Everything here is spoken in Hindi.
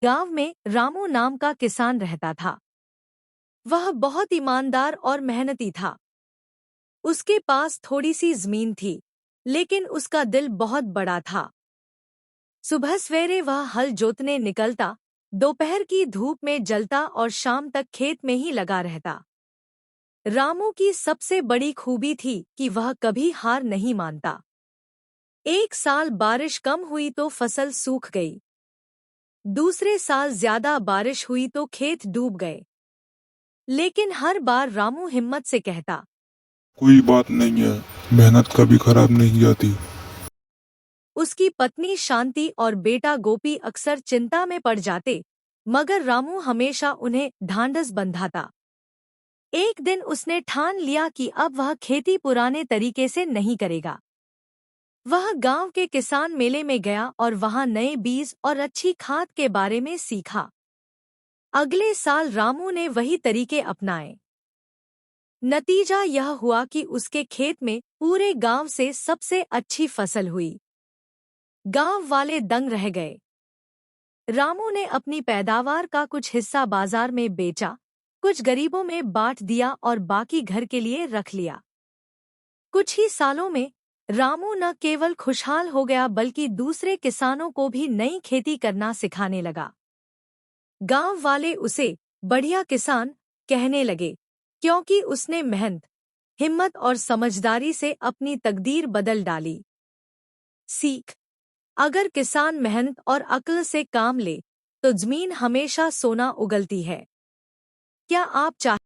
गांव में रामू नाम का किसान रहता था। वह बहुत ईमानदार और मेहनती था। उसके पास थोड़ी सी जमीन थी, लेकिन उसका दिल बहुत बड़ा था। सुबह सवेरे वह हल जोतने निकलता, दोपहर की धूप में जलता और शाम तक खेत में ही लगा रहता। रामू की सबसे बड़ी खूबी थी कि वह कभी हार नहीं मानता। एक साल बारिश कम हुई तो फसल सूख गई। दूसरे साल ज्यादा बारिश हुई तो खेत डूब गए। लेकिन हर बार रामू हिम्मत से कहता, कोई बात नहीं है, मेहनत कभी खराब नहीं जाती। उसकी पत्नी शांति और बेटा गोपी अक्सर चिंता में पड़ जाते, मगर रामू हमेशा उन्हें ढांढस बंधाता। एक दिन उसने ठान लिया कि अब वह खेती पुराने तरीके से नहीं करेगा। वह गांव के किसान मेले में गया और वहां नए बीज और अच्छी खाद के बारे में सीखा। अगले साल रामू ने वही तरीके अपनाए। नतीजा यह हुआ कि उसके खेत में पूरे गांव से सबसे अच्छी फसल हुई। गांव वाले दंग रह गए। रामू ने अपनी पैदावार का कुछ हिस्सा बाजार में बेचा, कुछ गरीबों में बांट दिया और बाकी घर के लिए रख लिया। कुछ ही सालों में रामू न केवल खुशहाल हो गया बल्कि दूसरे किसानों को भी नई खेती करना सिखाने लगा। गांव वाले उसे बढ़िया किसान कहने लगे, क्योंकि उसने मेहनत, हिम्मत और समझदारी से अपनी तकदीर बदल डाली। सीख: अगर किसान मेहनत और अक्ल से काम ले, तो जमीन हमेशा सोना उगलती है। क्या आप चाहते